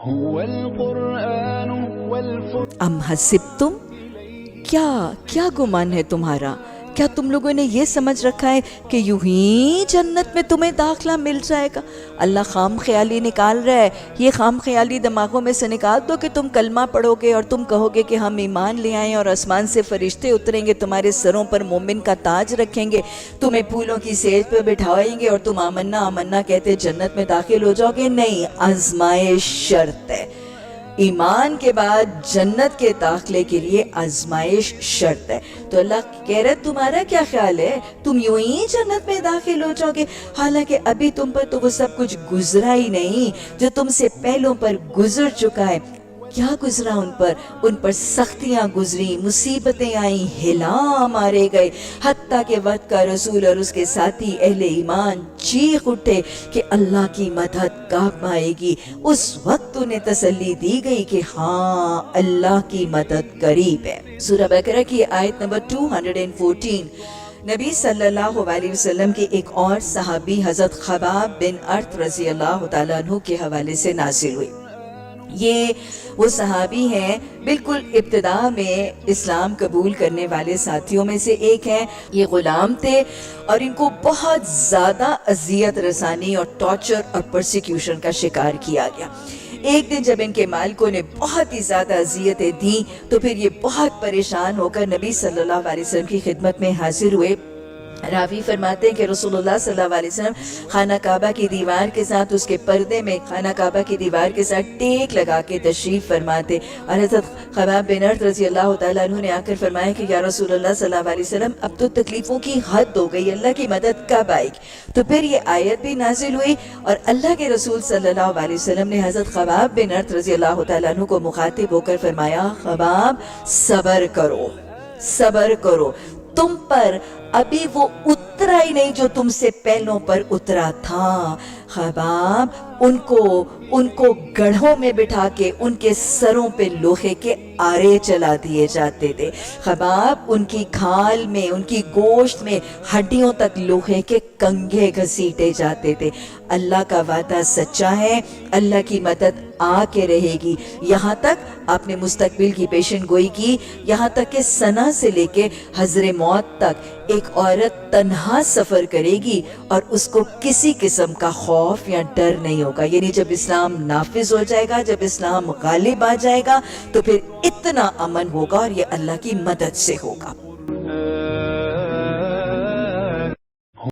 هو القرآن ام حسبتم، کیا گمان ہے تمہارا، کیا تم لوگوں نے یہ سمجھ رکھا ہے کہ یوں ہی جنت میں تمہیں داخلہ مل جائے گا؟ اللہ خام خیالی نکال رہا ہے، یہ خام خیالی دماغوں میں سے نکال دو کہ تم کلمہ پڑھو گے اور تم کہو گے کہ ہم ایمان لے آئیں اور آسمان سے فرشتے اتریں گے، تمہارے سروں پر مومن کا تاج رکھیں گے، تمہیں پھولوں کی سیج پہ بٹھائیں گے اور تم آمنا آمنا کہتے جنت میں داخل ہو جاؤ گے۔ نہیں، آزمائش شرط ہے۔ ایمان کے بعد جنت کے داخلے کے لیے آزمائش شرط ہے۔ تو اللہ کہہ رہے تمہارا کیا خیال ہے، تم یوں ہی جنت میں داخل ہو جاؤ گے، حالانکہ ابھی تم پر تو وہ سب کچھ گزرا ہی نہیں جو تم سے پہلوں پر گزر چکا ہے۔ کیا گزرا ان پر سختیاں گزری، مصیبتیں آئیں، ہلا مارے گئے، حتیٰ کہ وقت کا رسول اور اس کے ساتھی اہل ایمان چیخ اٹھے کہ اللہ کی مدد کب آئے گی۔ اس وقت انہیں تسلی دی گئی کہ ہاں اللہ کی مدد قریب ہے۔ سورہ بقرہ کی آیت نمبر 214 نبی صلی اللہ علیہ وسلم کے ایک اور صحابی حضرت خباب بن ارت رضی اللہ تعالیٰ عنہ کے حوالے سے نازل ہوئی۔ یہ وہ صحابی ہیں بالکل ابتدا میں اسلام قبول کرنے والے ساتھیوں میں سے ایک ہیں۔ یہ غلام تھے اور ان کو بہت زیادہ اذیت رسانی اور ٹارچر اور پرسیکیوشن کا شکار کیا گیا۔ ایک دن جب ان کے مالکوں نے بہت ہی زیادہ اذیتیں دیں تو پھر یہ بہت پریشان ہو کر نبی صلی اللہ علیہ وسلم کی خدمت میں حاضر ہوئے۔ راوی فرماتے ہیں کہ رسول اللہ صلی اللہ علیہ وسلم خانہ کعبہ کی دیوار کے ساتھ، اس کے پردے میں خانہ کعبہ کی دیوار کے ساتھ ٹیک لگا کے تشریف فرماتے، اور حضرت خباب بن ارت رضی اللہ تعالیٰ عنہ نے آ کر فرمایا کہ یا رسول اللہ صلی اللہ علیہ وسلم اب تو تکلیفوں کی حد ہو گئی، اللہ کی مدد کب آئے گی؟ تو پھر یہ آیت بھی نازل ہوئی اور اللہ کے رسول صلی اللہ علیہ وسلم نے حضرت خباب بن ارت رضی اللہ تعالیٰ عنہ کو مخاطب ہو کر فرمایا، خباب صبر کرو، صبر کرو، تم پر ابھی وہ اترا ہی نہیں جو تم سے پہلوں پر اترا تھا۔ خباب ان کو گڑھوں میں بٹھا کے ان کے سروں پہ لوہے کے آرے چلا دیے جاتے تھے۔ خباب ان کی کھال میں، ان کی گوشت میں ہڈیوں تک لوہے کے کنگھے گھسیٹے جاتے تھے۔ اللہ کا وعدہ سچا ہے، اللہ کی مدد آ کے رہے گی۔ یہاں تک آپ نے مستقبل کی پیشن گوئی کی، یہاں تک کہ سنا سے لے کے حضر موت تک ایک عورت تنہا سفر کرے گی اور اس کو کسی قسم کا خوف یا ڈر نہیں ہوگا۔ یعنی جب اسلام نافذ ہو جائے گا، جب اسلام غالب آ جائے گا تو پھر اتنا امن ہوگا اور یہ اللہ کی مدد سے ہوگا۔